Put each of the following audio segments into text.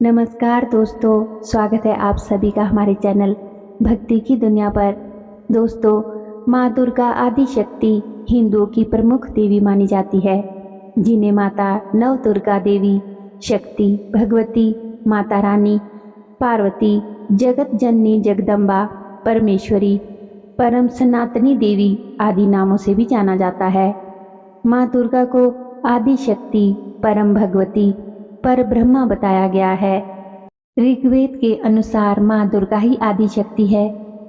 नमस्कार दोस्तों, स्वागत है आप सभी का हमारे चैनल भक्ति की दुनिया पर। दोस्तों, माँ दुर्गा आदि शक्ति हिंदुओं की प्रमुख देवी मानी जाती है, जिन्हें माता नव दुर्गा देवी, शक्ति, भगवती, माता रानी, पार्वती, जगत जननी जगदम्बा, परमेश्वरी, परम सनातनी देवी आदि नामों से भी जाना जाता है। माँ दुर्गा को आदि शक्ति, परम भगवती, पर ब्रह्मा बताया गया है। ऋग्वेद के अनुसार माँ दुर्गा ही आदि शक्ति है।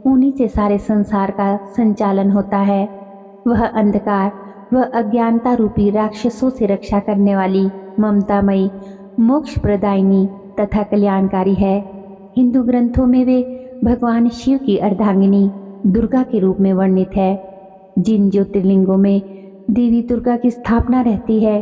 उन्हीं से सारे संसार का संचालन होता है। वह अंधकार व अज्ञानता रूपी राक्षसों से रक्षा करने वाली ममतामयी, मोक्ष प्रदायिनी तथा कल्याणकारी है। हिंदू ग्रंथों में वे भगवान शिव की अर्धांगिनी दुर्गा के रूप में वर्णित है। जिन ज्योतिर्लिंगों में देवी दुर्गा की स्थापना रहती है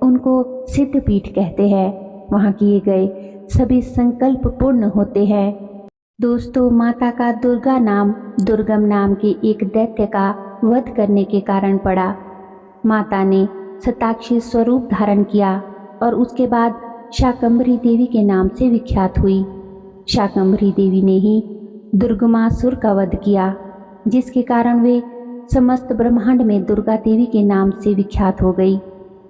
उनको सिद्धपीठ कहते हैं। वहाँ किए गए सभी संकल्प पूर्ण होते हैं। दोस्तों, माता का दुर्गा नाम दुर्गम नाम के एक दैत्य का वध करने के कारण पड़ा। माता ने शताक्षी स्वरूप धारण किया और उसके बाद शाकंभरी देवी के नाम से विख्यात हुई। शाकंभरी देवी ने ही दुर्गमासुर का वध किया, जिसके कारण वे समस्त ब्रह्मांड में दुर्गा देवी के नाम से विख्यात हो गई।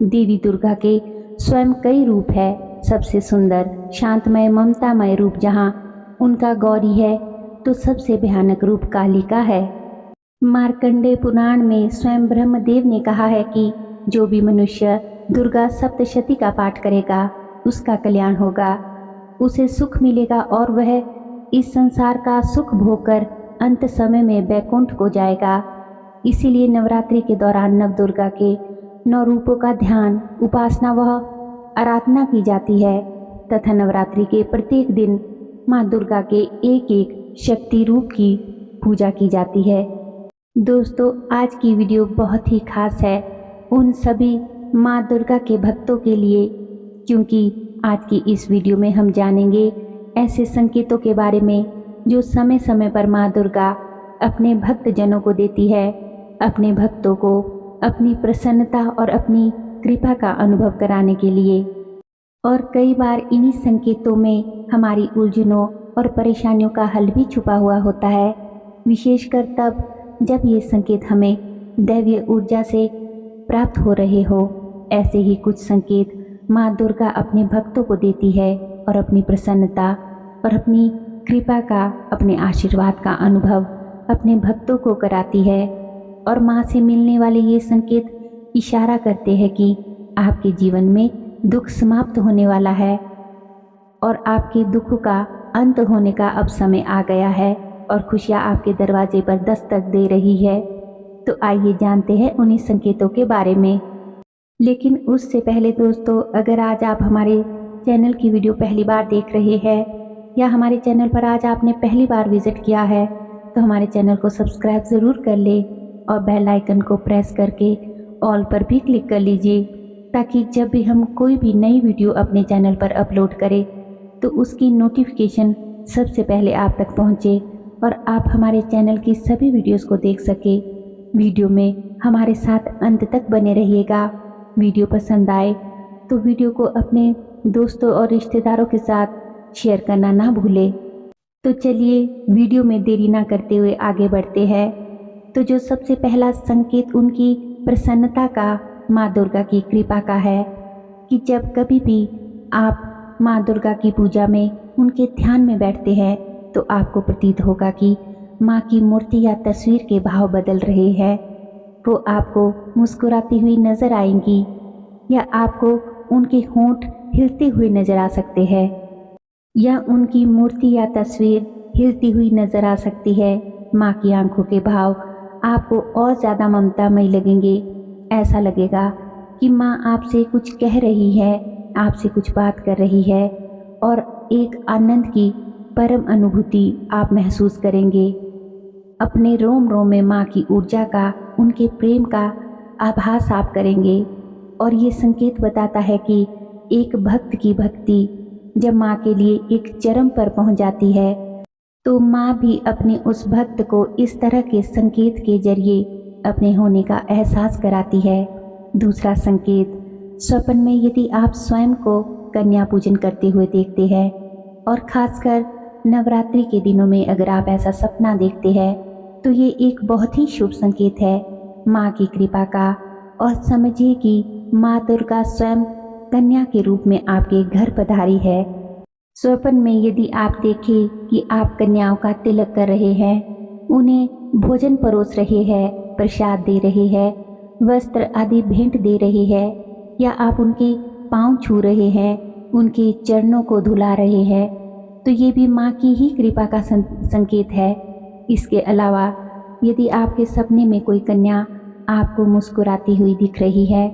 देवी दुर्गा के स्वयं कई रूप है। सबसे सुंदर, शांतमय, ममतामय रूप जहाँ उनका गौरी है, तो सबसे भयानक रूप कालिका है। मार्कंडेय पुराण में स्वयं ब्रह्मदेव ने कहा है कि जो भी मनुष्य दुर्गा सप्तशती का पाठ करेगा उसका कल्याण होगा, उसे सुख मिलेगा और वह इस संसार का सुख भोगकर अंत समय में बैकुंठ को जाएगा। इसीलिए नवरात्रि के दौरान नव दुर्गा के 9 रूपों का ध्यान, उपासना व आराधना की जाती है तथा नवरात्रि के प्रत्येक दिन माँ दुर्गा के एक एक शक्ति रूप की पूजा की जाती है। दोस्तों, आज की वीडियो बहुत ही खास है उन सभी माँ दुर्गा के भक्तों के लिए, क्योंकि आज की इस वीडियो में हम जानेंगे ऐसे संकेतों के बारे में जो समय समय पर माँ दुर्गा अपने भक्तजनों को देती है, अपने भक्तों को अपनी प्रसन्नता और अपनी कृपा का अनुभव कराने के लिए। और कई बार इन्हीं संकेतों में हमारी उलझनों और परेशानियों का हल भी छुपा हुआ होता है, विशेषकर तब जब ये संकेत हमें दैवीय ऊर्जा से प्राप्त हो रहे हो। ऐसे ही कुछ संकेत माँ दुर्गा अपने भक्तों को देती है और अपनी प्रसन्नता और अपनी कृपा का, अपने आशीर्वाद का अनुभव अपने भक्तों को कराती है। और माँ से मिलने वाले ये संकेत इशारा करते हैं कि आपके जीवन में दुख समाप्त होने वाला है और आपके दुख का अंत होने का अब समय आ गया है और खुशियाँ आपके दरवाजे पर दस्तक दे रही है। तो आइए जानते हैं उन्हीं संकेतों के बारे में। लेकिन उससे पहले दोस्तों, अगर आज आप हमारे चैनल की वीडियो पहली बार देख रहे हैं या हमारे चैनल पर आज आपने पहली बार विजिट किया है, तो हमारे चैनल को सब्सक्राइब ज़रूर कर ले और बेल आइकन को प्रेस करके ऑल पर भी क्लिक कर लीजिए, ताकि जब भी हम कोई भी नई वीडियो अपने चैनल पर अपलोड करें तो उसकी नोटिफिकेशन सबसे पहले आप तक पहुंचे और आप हमारे चैनल की सभी वीडियोस को देख सके। वीडियो में हमारे साथ अंत तक बने रहिएगा। वीडियो पसंद आए तो वीडियो को अपने दोस्तों और रिश्तेदारों के साथ शेयर करना ना भूलें। तो चलिए वीडियो में देरी ना करते हुए आगे बढ़ते हैं। तो जो सबसे पहला संकेत उनकी प्रसन्नता का, माँ दुर्गा की कृपा का है कि जब कभी भी आप माँ दुर्गा की पूजा में उनके ध्यान में बैठते हैं तो आपको प्रतीत होगा कि माँ की मूर्ति या तस्वीर के भाव बदल रहे हैं। वो आपको मुस्कुराती हुई नजर आएंगी या आपको उनके होंठ हिलते हुए नजर आ सकते हैं या उनकी मूर्ति या तस्वीर हिलती हुई नजर आ सकती है। माँ की आंखों के भाव आपको और ज़्यादा ममतामयी लगेंगे। ऐसा लगेगा कि माँ आपसे कुछ कह रही है, आपसे कुछ बात कर रही है और एक आनंद की परम अनुभूति आप महसूस करेंगे। अपने रोम रोम में माँ की ऊर्जा का, उनके प्रेम का आभास आप करेंगे। और ये संकेत बताता है कि एक भक्त की भक्ति जब माँ के लिए एक चरम पर पहुँच जाती है तो माँ भी अपने उस भक्त को इस तरह के संकेत के जरिए अपने होने का एहसास कराती है। दूसरा संकेत, स्वप्न में यदि आप स्वयं को कन्या पूजन करते हुए देखते हैं और खासकर नवरात्रि के दिनों में अगर आप ऐसा सपना देखते हैं तो ये एक बहुत ही शुभ संकेत है माँ की कृपा का। और समझिए कि माँ दुर्गा स्वयं कन्या के रूप में आपके घर पधारी है। स्वप्न में यदि आप देखें कि आप कन्याओं का तिलक कर रहे हैं, उन्हें भोजन परोस रहे हैं, प्रसाद दे रहे हैं, वस्त्र आदि भेंट दे रहे हैं, या आप उनके पांव छू रहे हैं, उनके चरणों को धुला रहे हैं, तो ये भी माँ की ही कृपा का संकेत है। इसके अलावा यदि आपके सपने में कोई कन्या आपको मुस्कुराती हुई दिख रही है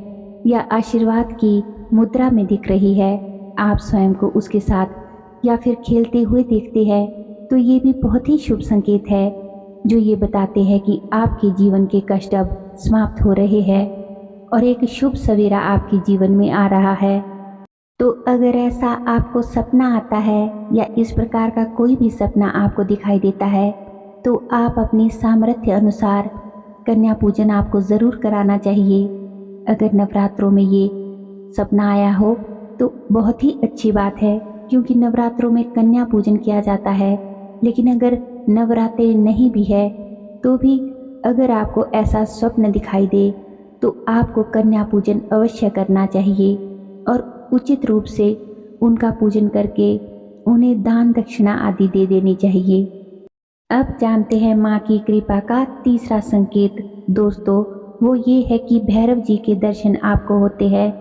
या आशीर्वाद की मुद्रा में दिख रही है, आप स्वयं को उसके साथ या फिर खेलते हुए देखते हैं, तो ये भी बहुत ही शुभ संकेत है, जो ये बताते हैं कि आपके जीवन के कष्ट अब समाप्त हो रहे हैं और एक शुभ सवेरा आपके जीवन में आ रहा है। तो अगर ऐसा आपको सपना आता है या इस प्रकार का कोई भी सपना आपको दिखाई देता है, तो आप अपनी सामर्थ्य अनुसार कन्या पूजन आपको ज़रूर कराना चाहिए। अगर नवरात्रों में ये सपना आया हो तो बहुत ही अच्छी बात है, क्योंकि नवरात्रों में कन्या पूजन किया जाता है। लेकिन अगर नवरात्रि नहीं भी है तो भी अगर आपको ऐसा स्वप्न दिखाई दे तो आपको कन्या पूजन अवश्य करना चाहिए और उचित रूप से उनका पूजन करके उन्हें दान दक्षिणा आदि दे देनी चाहिए। अब जानते हैं माँ की कृपा का तीसरा संकेत दोस्तों, वो ये है कि भैरव जी के दर्शन आपको होते हैं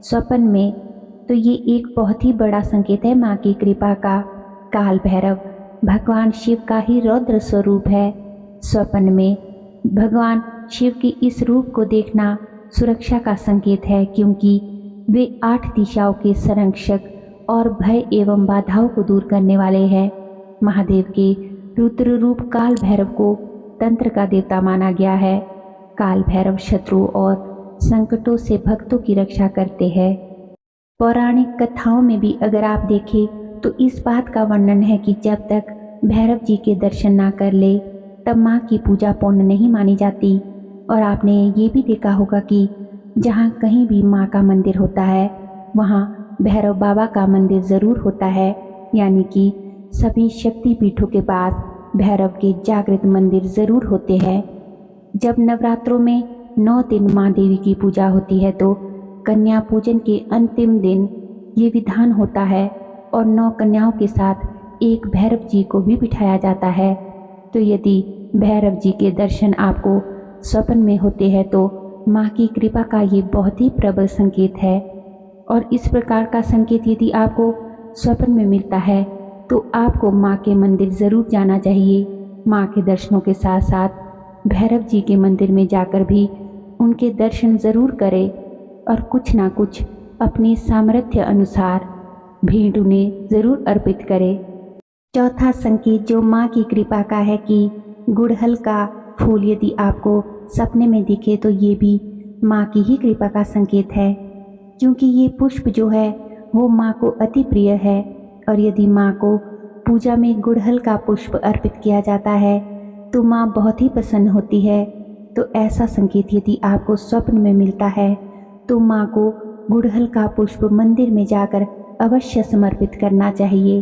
स्वप्न में। तो ये एक बहुत ही बड़ा संकेत है माँ की कृपा का। काल भैरव भगवान शिव का ही रौद्र स्वरूप है। स्वप्न में भगवान शिव के इस रूप को देखना सुरक्षा का संकेत है, क्योंकि वे 8 दिशाओं के संरक्षक और भय एवं बाधाओं को दूर करने वाले हैं। महादेव के रुद्र रूप काल भैरव को तंत्र का देवता माना गया है। काल भैरव शत्रु और संकटों से भक्तों की रक्षा करते हैं। पौराणिक कथाओं में भी अगर आप देखें तो इस बात का वर्णन है कि जब तक भैरव जी के दर्शन ना कर ले तब माँ की पूजा पूर्ण नहीं मानी जाती। और आपने ये भी देखा होगा कि जहाँ कहीं भी माँ का मंदिर होता है वहाँ भैरव बाबा का मंदिर ज़रूर होता है, यानी कि सभी शक्ति पीठों के पास भैरव के जागृत मंदिर ज़रूर होते हैं। जब नवरात्रों में 9 दिन माँ देवी की पूजा होती है तो कन्या पूजन के अंतिम दिन ये विधान होता है और 9 कन्याओं के साथ एक भैरव जी को भी बिठाया जाता है। तो यदि भैरव जी के दर्शन आपको स्वप्न में होते हैं तो माँ की कृपा का ये बहुत ही प्रबल संकेत है। और इस प्रकार का संकेत यदि आपको स्वप्न में मिलता है तो आपको माँ के मंदिर ज़रूर जाना चाहिए। माँ के दर्शनों के साथ साथ भैरव जी के मंदिर में जाकर भी उनके दर्शन ज़रूर करें और कुछ ना कुछ अपने सामर्थ्य अनुसार भेंट उन्हें ज़रूर अर्पित करें। चौथा संकेत जो माँ की कृपा का है कि गुड़हल का फूल यदि आपको सपने में दिखे तो ये भी माँ की ही कृपा का संकेत है, क्योंकि ये पुष्प जो है वो माँ को अति प्रिय है। और यदि माँ को पूजा में गुड़हल का पुष्प अर्पित किया जाता है तो माँ बहुत ही प्रसन्न होती है। तो ऐसा संकेत यदि आपको स्वप्न में मिलता है तो माँ को गुड़हल का पुष्प मंदिर में जाकर अवश्य समर्पित करना चाहिए।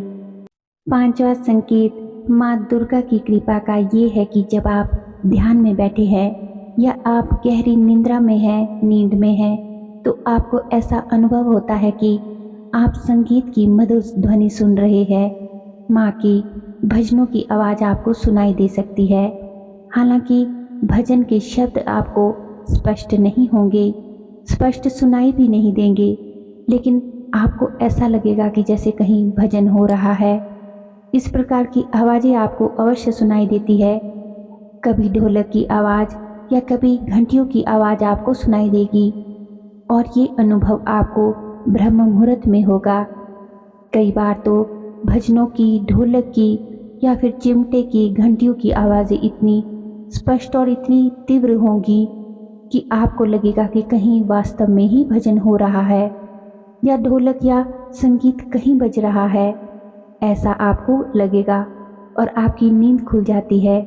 5वां संकेत माँ दुर्गा की कृपा का ये है कि जब आप ध्यान में बैठे हैं या आप गहरी निद्रा में हैं, नींद में हैं, तो आपको ऐसा अनुभव होता है कि आप संगीत की मधुर ध्वनि सुन रहे हैं। माँ की भजनों की आवाज़ आपको सुनाई दे सकती है। हालांकि भजन के शब्द आपको स्पष्ट नहीं होंगे, स्पष्ट सुनाई भी नहीं देंगे, लेकिन आपको ऐसा लगेगा कि जैसे कहीं भजन हो रहा है। इस प्रकार की आवाज़ें आपको अवश्य सुनाई देती है। कभी ढोलक की आवाज़ या कभी घंटियों की आवाज़ आपको सुनाई देगी और ये अनुभव आपको ब्रह्म मुहूर्त में होगा। कई बार तो भजनों की, ढोलक की या फिर चिमटे की, घंटियों की आवाज़ें इतनी स्पष्ट और इतनी तीव्र होंगी कि आपको लगेगा कि कहीं वास्तव में ही भजन हो रहा है या ढोलक या संगीत कहीं बज रहा है, ऐसा आपको लगेगा और आपकी नींद खुल जाती है।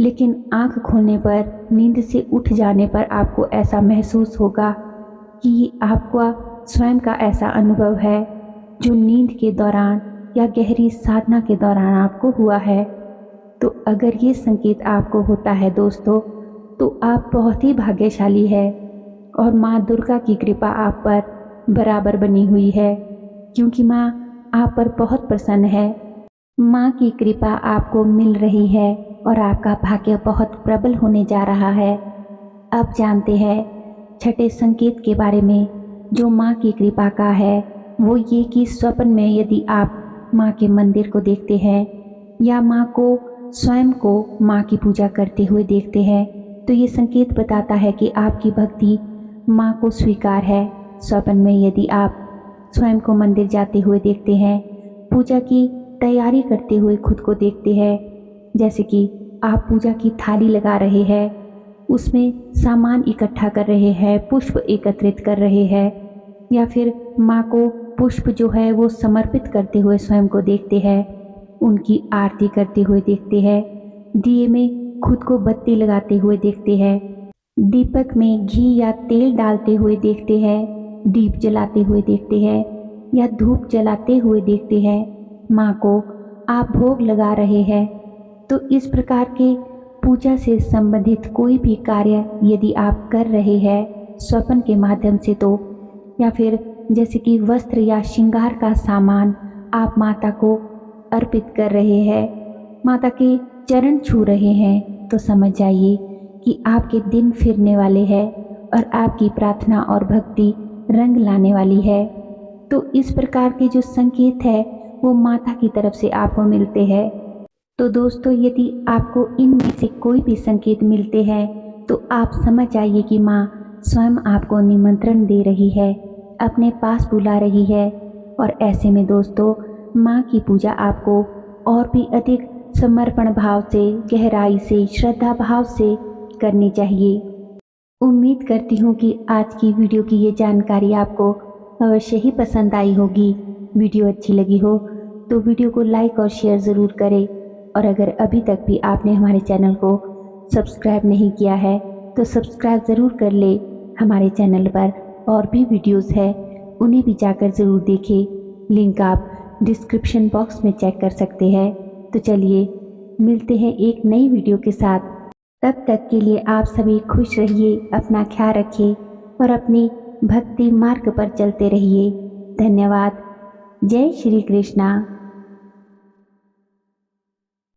लेकिन आंख खोलने पर, नींद से उठ जाने पर आपको ऐसा महसूस होगा कि आपका स्वयं का ऐसा अनुभव है जो नींद के दौरान या गहरी साधना के दौरान आपको हुआ है, तो अगर ये संकेत आपको होता है दोस्तों, तो आप बहुत ही भाग्यशाली है और माँ दुर्गा की कृपा आप पर बराबर बनी हुई है, क्योंकि माँ आप पर बहुत प्रसन्न है। माँ की कृपा आपको मिल रही है और आपका भाग्य बहुत प्रबल होने जा रहा है। अब जानते हैं छठे संकेत के बारे में जो माँ की कृपा का है। वो ये कि स्वप्न में यदि आप माँ के मंदिर को देखते हैं या माँ को स्वयं को माँ की पूजा करते हुए देखते हैं, तो ये संकेत बताता है कि आपकी भक्ति माँ को स्वीकार है। स्वप्न में यदि आप स्वयं को मंदिर जाते हुए देखते हैं, पूजा की तैयारी करते हुए खुद को देखते हैं, जैसे कि आप पूजा की थाली लगा रहे हैं, उसमें सामान इकट्ठा कर रहे हैं, पुष्प एकत्रित कर रहे हैं, या फिर माँ को पुष्प जो है वो समर्पित करते हुए स्वयं को देखते हैं, उनकी आरती करते हुए देखते हैं, दिए में खुद को बत्ती लगाते हुए देखते हैं, दीपक में घी या तेल डालते हुए देखते हैं, दीप जलाते हुए देखते हैं या धूप जलाते हुए देखते हैं, माँ को आप भोग लगा रहे हैं। तो इस प्रकार के पूजा से संबंधित कोई भी कार्य यदि आप कर रहे हैं स्वप्न के माध्यम से, तो या फिर जैसे कि वस्त्र या श्रृंगार का सामान आप माता को अर्पित कर रहे हैं, माता के चरण छू रहे हैं, तो समझ जाइए कि आपके दिन फिरने वाले हैं और आपकी प्रार्थना और भक्ति रंग लाने वाली है। तो इस प्रकार के जो संकेत है वो माता की तरफ से आपको मिलते हैं। तो दोस्तों, यदि आपको इनमें से कोई भी संकेत मिलते हैं तो आप समझ जाइए कि माँ स्वयं आपको निमंत्रण दे रही है, अपने पास बुला रही है। और ऐसे में दोस्तों, माँ की पूजा आपको और भी अधिक समर्पण भाव से, गहराई से, श्रद्धा भाव से करनी चाहिए। उम्मीद करती हूँ कि आज की वीडियो की ये जानकारी आपको अवश्य ही पसंद आई होगी। वीडियो अच्छी लगी हो तो वीडियो को लाइक और शेयर ज़रूर करें, और अगर अभी तक भी आपने हमारे चैनल को सब्सक्राइब नहीं किया है तो सब्सक्राइब ज़रूर कर ले। हमारे चैनल पर और भी वीडियोस है, उन्हें भी जाकर ज़रूर देखें। लिंक आप डिस्क्रिप्शन बॉक्स में चेक कर सकते हैं। तो चलिए मिलते हैं एक नई वीडियो के साथ। तब तक के लिए आप सभी खुश रहिए, अपना ख्याल रखिए और अपनी भक्ति मार्ग पर चलते रहिए। धन्यवाद। जय श्री कृष्णा।